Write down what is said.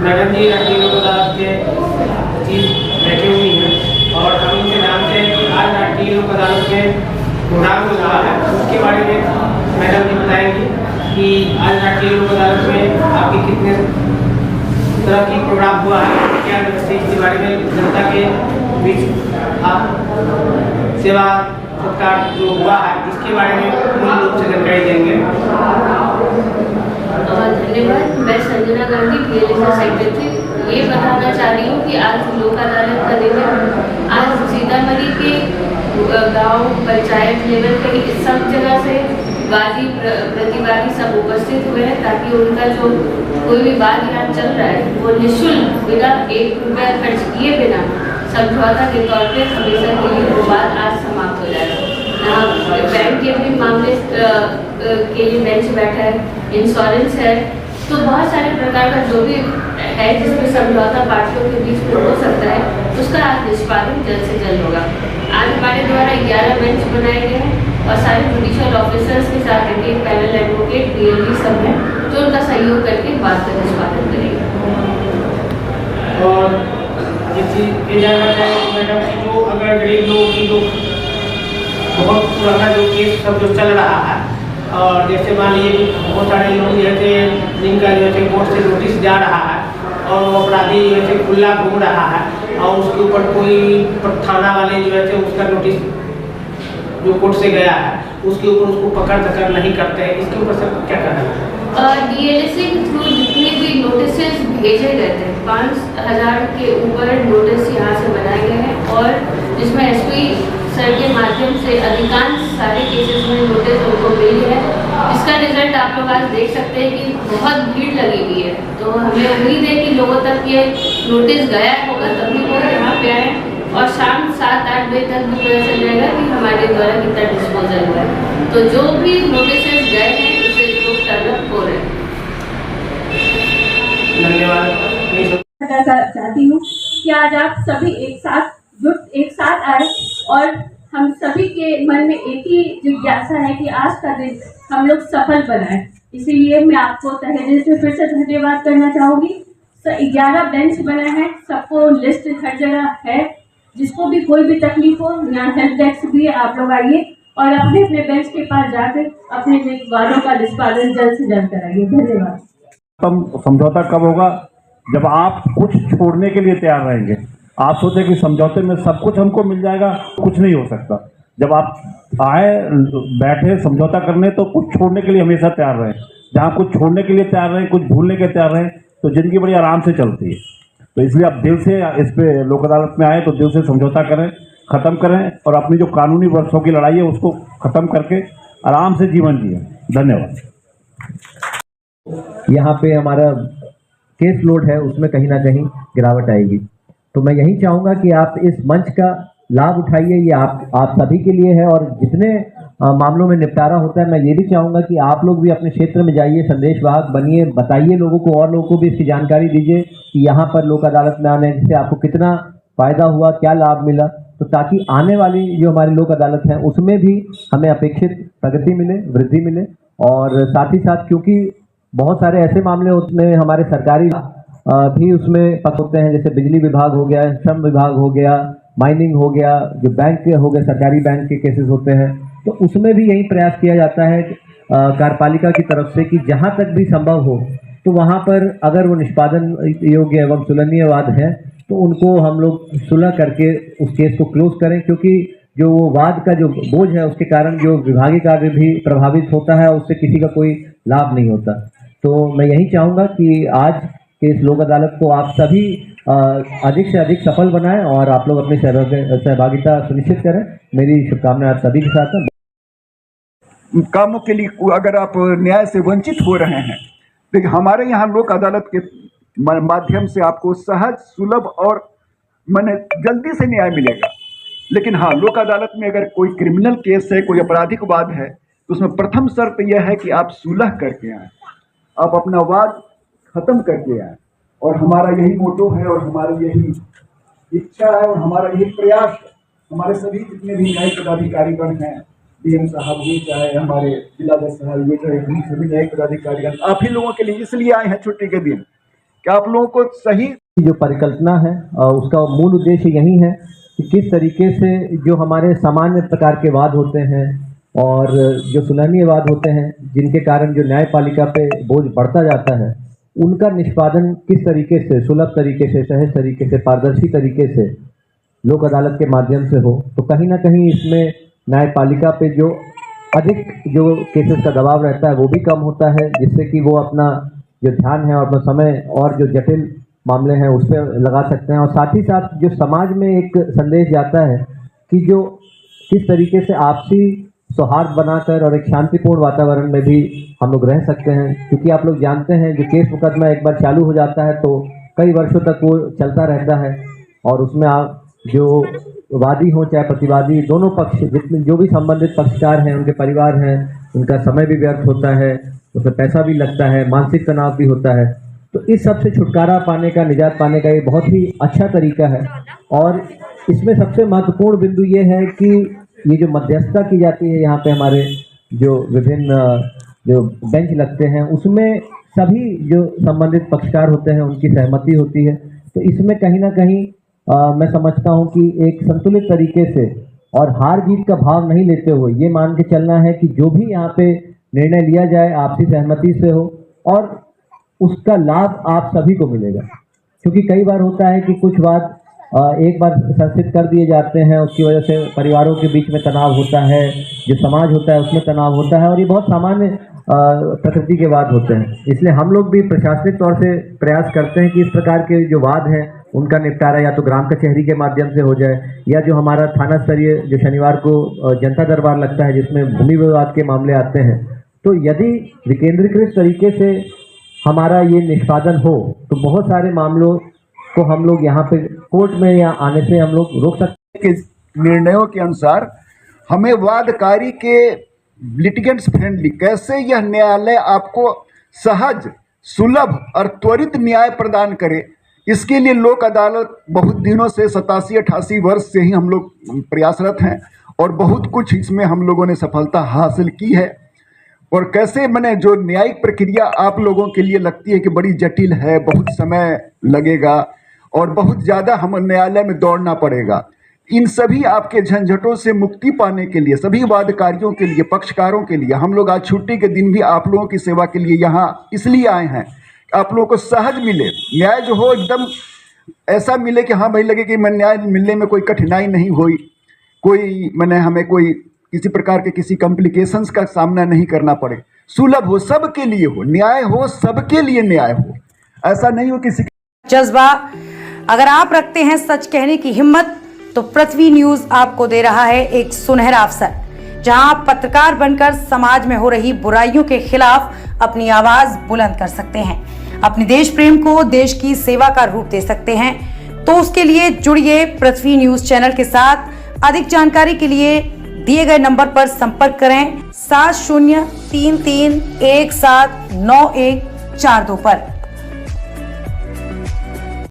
Madam जी राष्ट्रीय लोक अदालत के सचिव बैठे हुई हैं और हम इनसे जानते हैं कि आज राष्ट्रीय लोक अदालत के प्रोग्राम जो रहा है उसके बारे में मैडम जी बताएंगी कि आज राष्ट्रीय लोक अदालत में आपके कितने तरह की प्रोग्राम हुआ है, क्या व्यवस्था इसके बारे में जनता के बीच आप सेवा सत्कार जो हुआ है इसके बारे में मूल रूप से जानकारी देंगे। धन्यवाद। मैं संजना गांधी PLSA सेक्रेटरी ये बताना चाह रही हूँ कि आज लोक अदालत का दिन है। आज सीतामढ़ी के गांव पंचायत लेवल पे सब जगह से वादी प्रतिवादी सब उपस्थित हुए हैं ताकि उनका जो कोई भी वाद यहाँ चल रहा है वो निःशुल्क बिना 1 रुपया खर्च किए बिना समझौता के तौर पे हमेशा के लिए वो बात आज समाप्त हो जाएगा। यहाँ बैंक के भी मामले के लिए बेंच बैठा है, इंश्योरेंस है, तो बहुत सारे प्रकार का जो भी है जिसमें समझौता पार्टियों के बीच में हो सकता है उसका आज निष्पादन जल्द से जल्द होगा। आज हमारे द्वारा 11 बेंच बनाए गए हैं और सारे जुडिशियल ऑफिसर्स के साथ एक पैनल एडवोकेट DLD सब है जो उनका सहयोग करके बात का निष्पादन करेंगे। और ये चीज़ ये जानना चाहेंगे मैडम कि जो अगर गरीब लोगों की जो बहुत पुराना जो केस सब जो चल रहा है और जैसे मान लीजिए बहुत सारे लोग जैसे जिनका जैसे कोर्ट से नोटिस जा रहा है और वो अपराधी जैसे खुला घूम रहा है और उसके ऊपर कोई थाना वाले जो है उसका नोटिस जो कोर्ट से गया है उसके ऊपर उसको पकड़ नहीं करते हैं, इसके ऊपर सर क्या कहना है? DLSA के थ्रू जितने भी नोटिस भेजे गए थे 5000 के ऊपर नोटिस यहाँ से बनाए गए हैं और जिसमें SP सर के माध्यम से अधिकांश सारे केसेस में नोटिस उनको मिल है। इसका रिजल्ट आप लोग आज देख सकते हैं कि बहुत भीड़ लगी हुई है, तो हमें उम्मीद है कि लोगों तक ये नोटिस गया होगा तभी वो यहाँ पे आए और शाम 7-8 बजे तक भी पता चल जाएगा कि हमारे द्वारा कितना डिस्पोजल हुआ है। तो जो भी नोटिस गए हैं उसे लोग टर्नअप हो रहे हैं। धन्यवाद। चाहती हूँ कि आज आप सभी एक साथ आए और हम सभी के मन में एक ही जिज्ञासा है कि आज का दिन हम लोग सफल बनाएं। इसीलिए मैं आपको तहे दिल से फिर से धन्यवाद करना चाहूँगी। 11 बेंच बना है, सबको लिस्ट हर जगह है, जिसको भी कोई भी तकलीफ हो यहाँ हेल्प डेस्क भी है, आप लोग आइए और अपने अपने बेंच के पास जाकर अपने वादों का निष्पादन जल्द से जल्द कराइए। धन्यवाद। समझौता कब होगा? जब आप कुछ छोड़ने के लिए तैयार रहेंगे। आप सोचे कि समझौते में सब कुछ हमको मिल जाएगा, कुछ नहीं हो सकता। जब आप आए बैठे समझौता करने तो कुछ छोड़ने के लिए हमेशा तैयार रहें। जहाँ कुछ छोड़ने के लिए तैयार रहें, कुछ भूलने के तैयार रहें तो ज़िंदगी बड़ी आराम से चलती है। तो इसलिए आप दिल से इस पे लोक अदालत में आए तो दिल से समझौता करें, ख़त्म करें और अपनी जो कानूनी वर्षों की लड़ाई है उसको ख़त्म करके आराम से जीवन जिए। धन्यवाद। यहाँ पे हमारा केस लोड है उसमें कहीं ना कहीं गिरावट आएगी, तो मैं यही चाहूँगा कि आप इस मंच का लाभ उठाइए। ये आप सभी के लिए है और जितने मामलों में निपटारा होता है मैं ये भी चाहूँगा कि आप लोग भी अपने क्षेत्र में जाइए, संदेशवाहक बनिए, बताइए लोगों को और लोगों को भी इसकी जानकारी दीजिए कि यहाँ पर लोक अदालत में आने से आपको कितना फ़ायदा हुआ, क्या लाभ मिला, तो ताकि आने वाली जो हमारी लोक अदालत है उसमें भी हमें अपेक्षित प्रगति मिले, वृद्धि मिले। और साथ ही साथ क्योंकि बहुत सारे ऐसे मामले उसमें हमारे सरकारी भी उसमें पक होते हैं, जैसे बिजली विभाग हो गया, श्रम विभाग हो गया, माइनिंग हो गया, जो बैंक के हो गए, सरकारी बैंक के केसेस होते हैं, तो उसमें भी यही प्रयास किया जाता है कार्यपालिका की तरफ से कि जहां तक भी संभव हो तो वहां पर अगर वो निष्पादन योग्य एवं तुलनीय वाद है तो उनको हम लोग सुलह करके उस केस को क्लोज करें, क्योंकि जो वो वाद का जो बोझ है उसके कारण जो विभागीय कार्य भी प्रभावित होता है, उससे किसी का कोई लाभ नहीं होता। तो मैं यही चाहूँगा कि आज के इस लोक अदालत को आप सभी अधिक से अधिक सफल बनाएं और आप लोग अपनी सहभागिता सुनिश्चित करें। मेरी शुभकामनाएं आप सभी के साथ हैं। कामों के लिए अगर आप न्याय से वंचित हो रहे हैं, देखिए हमारे यहाँ लोक अदालत के माध्यम से आपको सहज, सुलभ और माने जल्दी से न्याय मिलेगा। लेकिन हाँ, लोक अदालत में अगर कोई क्रिमिनल केस है, कोई आपराधिक वाद है, तो उसमें प्रथम शर्त यह है कि आप सुलह करके आए, आप अपना वाद खत्म करके आए। और हमारा यही मोटो है और हमारी यही इच्छा है और हमारा यही प्रयास है। हमारे सभी जितने भी न्यायिक पदाधिकारीगण हैं, DM साहब हुए, चाहे हमारे जिला जज साहब हुए, चाहे सभी न्यायिक पदाधिकारीगण, आप ही लोगों के लिए इसलिए आए हैं छुट्टी के दिन कि आप लोगों को सही जो परिकल्पना है उसका मूल उद्देश्य यही है कि किस तरीके से जो हमारे सामान्य प्रकार के वाद होते हैं और जो सुलहनीय वाद होते हैं जिनके कारण जो न्यायपालिका पे बोझ बढ़ता जाता है, उनका निष्पादन किस तरीके से सुलभ तरीके से, सहज तरीके से, पारदर्शी तरीके से लोक अदालत के माध्यम से हो। तो कहीं ना कहीं इसमें न्यायपालिका पे जो अधिक जो केसेस का दबाव रहता है वो भी कम होता है, जिससे कि वो अपना जो ध्यान है और अपना समय और जो जटिल मामले हैं उस पर लगा सकते हैं। और साथ ही साथ जो समाज में एक संदेश जाता है कि जो किस तरीके से आपसी सौहार्द बनाकर और एक शांतिपूर्ण वातावरण में भी हम लोग रह सकते हैं, क्योंकि आप लोग जानते हैं जो केस मुकदमा एक बार चालू हो जाता है तो कई वर्षों तक वो चलता रहता है और उसमें आप जो वादी हो चाहे प्रतिवादी, दोनों पक्ष जितने जो भी संबंधित पक्षकार हैं उनके परिवार हैं, उनका समय भी व्यर्थ होता है, उसमें पैसा भी लगता है, मानसिक तनाव भी होता है। तो इस सब से छुटकारा पाने का, निजात पाने का ये बहुत ही अच्छा तरीका है। और इसमें सबसे महत्वपूर्ण बिंदु ये है कि ये जो मध्यस्थता की जाती है यहाँ पे हमारे जो विभिन्न जो बेंच लगते हैं उसमें सभी जो संबंधित पक्षकार होते हैं उनकी सहमति होती है। तो इसमें कहीं ना कहीं मैं समझता हूँ कि एक संतुलित तरीके से और हार जीत का भाव नहीं लेते हुए ये मान के चलना है कि जो भी यहाँ पे निर्णय लिया जाए आपसी सहमति से हो और उसका लाभ आप सभी को मिलेगा। क्योंकि कई बार होता है कि कुछ बात एक बार संस्थित कर दिए जाते हैं, उसकी वजह से परिवारों के बीच में तनाव होता है, जो समाज होता है उसमें तनाव होता है और ये बहुत सामान्य प्रकृति के वाद होते हैं। इसलिए हम लोग भी प्रशासनिक तौर से प्रयास करते हैं कि इस प्रकार के जो वाद हैं उनका निपटारा या तो ग्राम कचहरी के माध्यम से हो जाए या जो हमारा थाना स्तरीय जो शनिवार को जनता दरबार लगता है जिसमें भूमि विवाद के मामले आते हैं, तो यदि विकेंद्रीकृत तरीके से हमारा ये निष्पादन हो तो बहुत सारे मामलों को हम लोग यहाँ पे कोर्ट में या आने से हम लोग रोक सकते के निर्णयों के अनुसार हमें वादकारी के लिटिगेंट्स फ्रेंडली कैसे यह न्यायालय आपको सहज, सुलभ और त्वरित न्याय प्रदान करे, इसके लिए लोक अदालत बहुत दिनों से 87-88 वर्ष से ही हम लोग प्रयासरत हैं और बहुत कुछ इसमें हम लोगों ने सफलता हासिल की है। और कैसे मैंने जो न्यायिक प्रक्रिया आप लोगों के लिए लगती है कि बड़ी जटिल है, बहुत समय लगेगा और बहुत ज़्यादा हम न्यायालय में दौड़ना पड़ेगा, इन सभी आपके झंझटों से मुक्ति पाने के लिए सभी वादकारियों के लिए, पक्षकारों के लिए हम लोग आज छुट्टी के दिन भी आप लोगों की सेवा के लिए यहाँ इसलिए आए हैं आप लोगों को सहज मिले, न्याय जो हो एकदम ऐसा मिले कि हाँ भाई लगे कि मैं न्याय मिलने में कोई कठिनाई नहीं हुई, कोई मैंने हमें कोई किसी प्रकार के किसी कॉम्प्लिकेशंस का सामना नहीं करना पड़े, सुलभ हो, सबके लिए हो, न्याय हो, सबके लिए न्याय हो, ऐसा नहीं हो किसी जज्बा। अगर आप रखते हैं सच कहने की हिम्मत तो पृथ्वी न्यूज आपको दे रहा है एक सुनहरा अवसर, जहां आप पत्रकार बनकर समाज में हो रही बुराइयों के खिलाफ अपनी आवाज बुलंद कर सकते हैं, अपने देश प्रेम को देश की सेवा का रूप दे सकते हैं। तो उसके लिए जुड़िए पृथ्वी न्यूज चैनल के साथ। अधिक जानकारी के लिए दिए गए नंबर पर संपर्क करें 7033179142 पर।